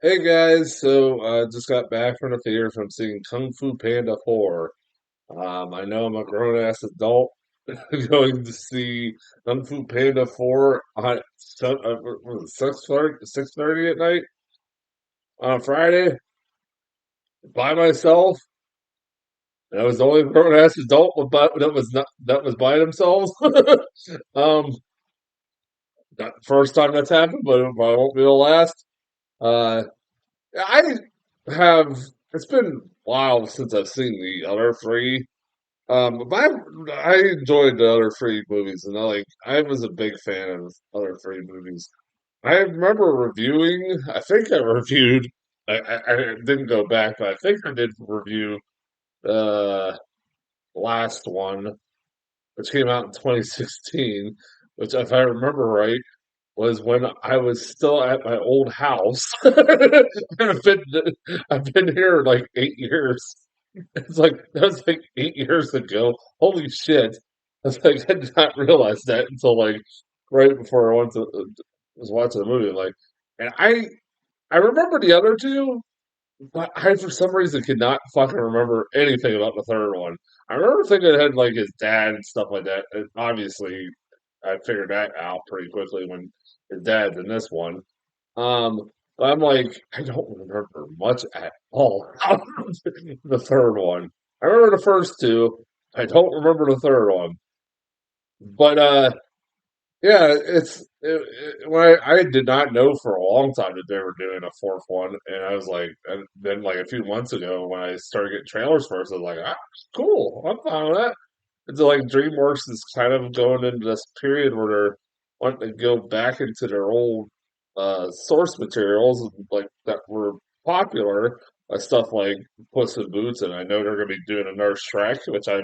Hey guys, just got back from the theater from seeing Kung Fu Panda 4. I know I'm a grown-ass adult going to see Kung Fu Panda 4 on 6:30 at night on a Friday by myself. And I was the only grown-ass adult that was by themselves. Um, Not the first time that's happened, but it won't be the last. Uh, I have. It's been a while since I've seen the other three. But I enjoyed the other three movies, and I was a big fan of the other three movies. I remember reviewing. I think I reviewed. I didn't go back, but I think I did review the last one, which came out in 2016. Which, if I remember right, was when I was still at my old house. I've been I've been here like 8 years. It's like that was like 8 years ago. Holy shit! I was like I did not realize that until like right before I went to was watching the movie. And I remember the other two, but I for some reason could not fucking remember anything about the third one. I remember thinking it had like his dad and stuff like that. And obviously, I figured that out pretty quickly when his dad's in this one. But I'm like, I don't remember much at all about the third one. I remember the first two. I don't remember the third one. But yeah, when I did not know for a long time that they were doing a fourth one, and I was like, and then like a few months ago when I started getting trailers for it, I was like, cool, I'm fine with that. It's like DreamWorks is kind of going into this period where they're wanting to go back into their old source materials like that were popular, stuff like Puss in Boots, and I know they're going to be doing another Shrek, which I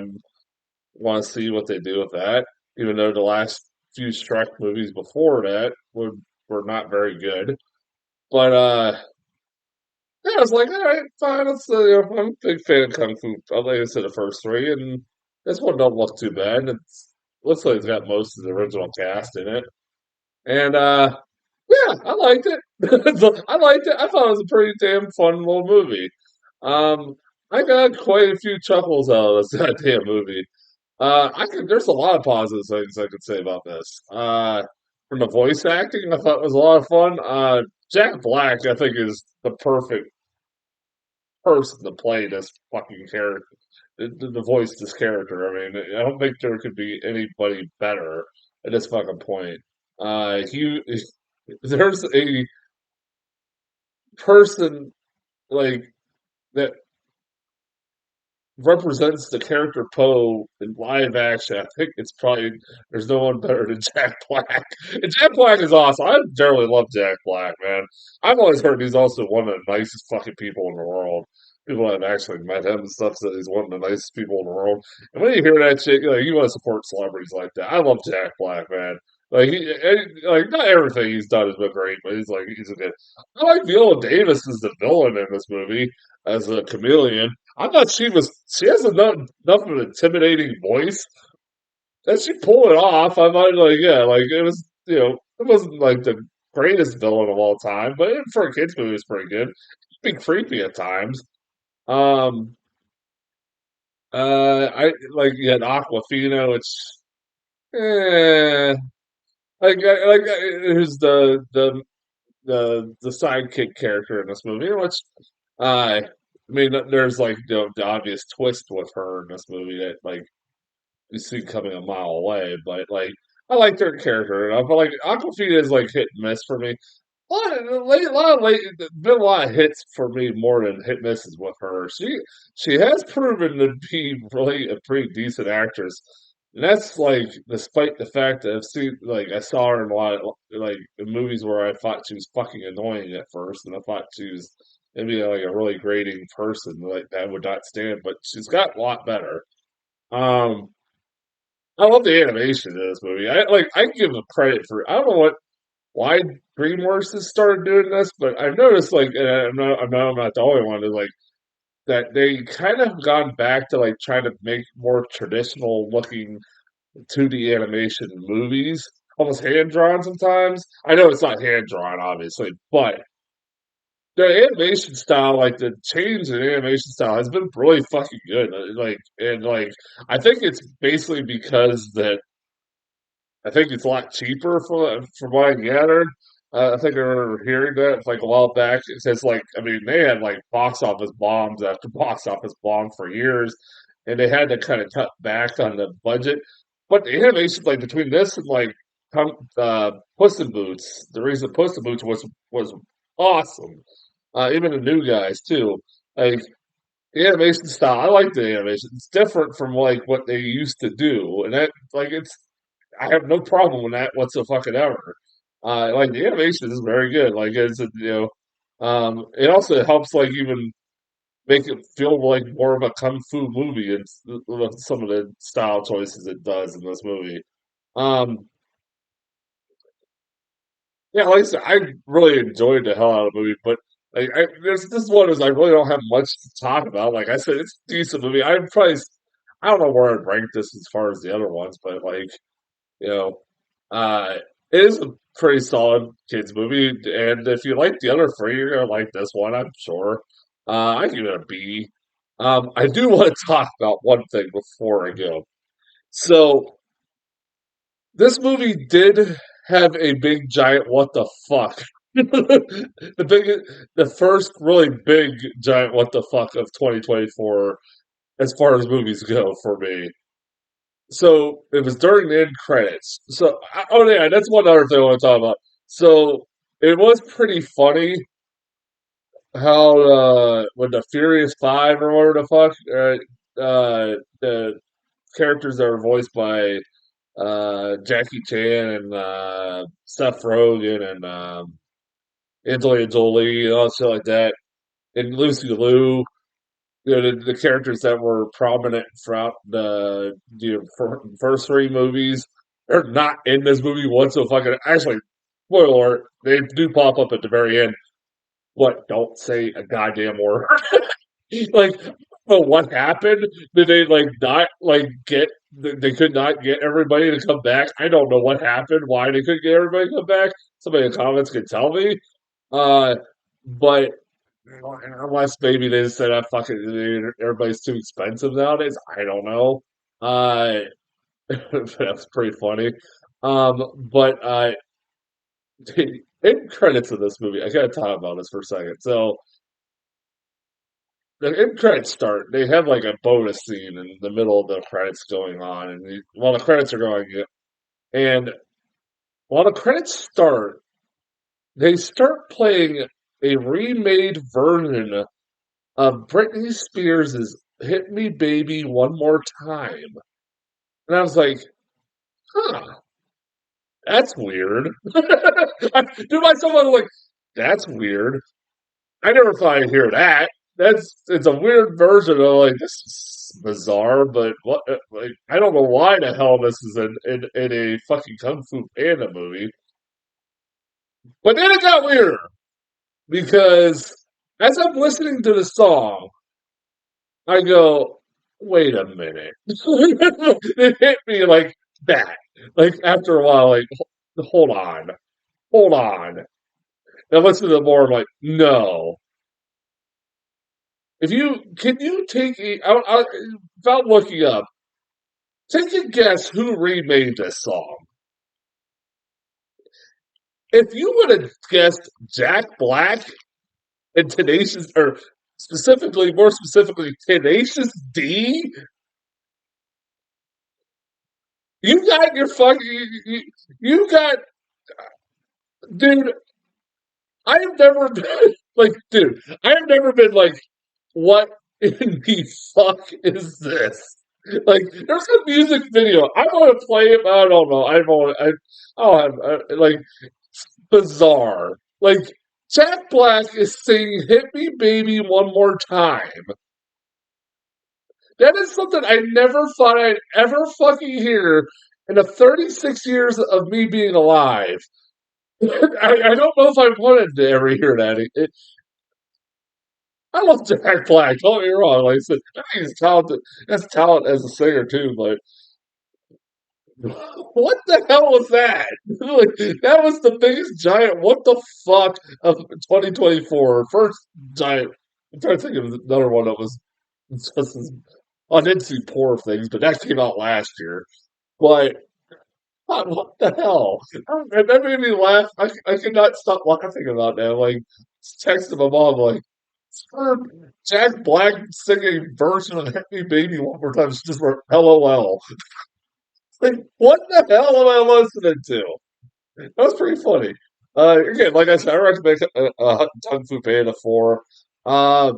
want to see what they do with that. Even though the last few Shrek movies before that were not very good, but yeah, I was like, all right, fine. I'm a big fan of Kung Fu. Like I said, the first three, and this one don't look too bad. Looks like it's got most of the original cast in it, and yeah, I liked it. I liked it. I thought it was a pretty damn fun little movie. Um, I got quite a few chuckles out of this goddamn movie. There's a lot of positive things I could say about this. From the voice acting, I thought it was a lot of fun. Jack Black, I think, is the perfect person to play this fucking character, the voice this character. I mean, I don't think there could be anybody better at this fucking point. He there's a person like that represents the character Poe in live action. I think it's probably there's no one better than Jack Black. And Jack Black is awesome. I generally love Jack Black, man. I've always heard he's also one of the nicest fucking people in the world. People that have actually met him and stuff said he's one of the nicest people in the world. And when you hear that shit, you want to support celebrities like that. I love Jack Black, man. Like not everything he's done has been great, but he's a good. I like Viola Davis as the villain in this movie as a chameleon. I thought she has enough of an intimidating voice that she pulled it off. I thought like yeah, like it was it wasn't like the greatest villain of all time, but for a kids movie it was pretty good. It'd be creepy at times. Um I like you had Aquafina, which eh who's the sidekick character in this movie, which I mean there's like the obvious twist with her in this movie that like you see coming a mile away. But like, I liked her character enough. But like, Aquafina is like hit and miss for me. Been a lot of hits for me more than hit misses with her. She has proven to be really a pretty decent actress, and that's like despite the fact that I saw her in a lot of like in movies where I thought she was fucking annoying at first, and I thought she was maybe like a really grating person like that would not stand, but she's got a lot better. Um, I love the animation in this movie. I give them credit for I don't know why DreamWorks has started doing this, but I've noticed like and I'm not the only one is like that they kind of gone back to like trying to make more traditional looking 2D animation movies, almost hand drawn sometimes. I know it's not hand drawn, obviously, but the animation style, like the change in animation style, has been really fucking good. I think it's basically because that I think it's a lot cheaper from what I gathered. I think I remember hearing that like a while back. It says like I mean they had like box office bombs after box office bomb for years, and they had to kind of cut back on the budget. But the animation like between this and like Puss in Boots, the reason Puss in Boots was awesome. Even the new guys too. Like the animation style, I like the animation. It's different from like what they used to do, and that like it's I have no problem with that whatsoever. Like the animation is very good. Like it also helps like even make it feel like more of a kung fu movie and with some of the style choices it does in this movie. Um, yeah, like I said, I really enjoyed the hell out of the movie, but there's this one is I really don't have much to talk about. Like I said, it's a decent movie. I don't know where I'd rank this as far as the other ones, but like you know, uh, it is a pretty solid kids movie, and if you like the other three, you're gonna like this one, I'm sure. I give it a B. I do want to talk about one thing before I go. So this movie did have a big giant what the fuck. The first really big giant what the fuck of 2024 as far as movies go for me. So it was during the end credits. Oh yeah, that's one other thing I want to talk about. So it was pretty funny how when the Furious Five or whatever the fuck, the characters that are voiced by Jackie Chan and Seth Rogen and Angelina Jolie and all shit like that, and Lucy Liu. The characters that were prominent throughout first three movies are not in this movie whatsoever. Actually, spoiler alert, they do pop up at the very end. What? Don't say a goddamn word. Like, well, what happened? Did they like not like get? They could not get everybody to come back. I don't know what happened. Why they couldn't get everybody to come back? Somebody in the comments could tell me. Uh, but unless maybe they just said, "I fucking everybody's too expensive nowadays." I don't know. Uh, that's pretty funny. But the end credits of this movie, I gotta talk about this for a second. So the end credits start. They have like a bonus scene in the middle of the credits going on, and while the credits are going, and while the credits start, they start playing a remade version of Britney Spears' "Hit Me Baby One More Time." And I was like, huh, that's weird. I do myself, I was like, that's weird. I never thought I'd hear that. It's a weird version of like this is bizarre, but what like I don't know why the hell this is in a fucking Kung Fu Panda movie. But then it got weirder because as I'm listening to the song, I go, wait a minute. It hit me like that. Like after a while, like hold on, hold on. And listen to the more, I'm like, no. If you can you take without looking up, take a guess who remade this song. If you would have guessed Jack Black and Tenacious, or more specifically, Tenacious D, you got your fucking, you got, dude, I have never been like, dude, I have never been like, what in the fuck is this? Like, there's a music video. I want to play it, but I don't know. I don't have, like, bizarre. Like, Jack Black is singing Hit Me Baby One More Time. That is something I never thought I'd ever fucking hear in the 36 years of me being alive. I don't know if I wanted to ever hear that. I love Jack Black. Don't get me wrong. Like I said, I think he's talented. Has talent as a singer too. But What the hell was that? Like, that was the biggest giant. What the fuck of 2024? First giant. I'm trying to think of another one that was just as. I did see Poor Things, but that came out last year. But God, what the hell? And that made me laugh. I could not stop laughing about that. Like, texting my mom, like, "Heard Jack Black singing version of Hit Me Baby one more time." She just wrote LOL. Like, what the hell am I listening to? That was pretty funny. Again, like I said, I recommend Kung Fu Panda 4. Uh,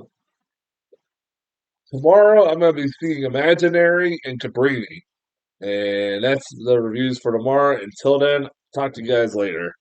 Tomorrow, I'm going to be seeing Imaginary and Cabrini. And that's the reviews for tomorrow. Until then, talk to you guys later.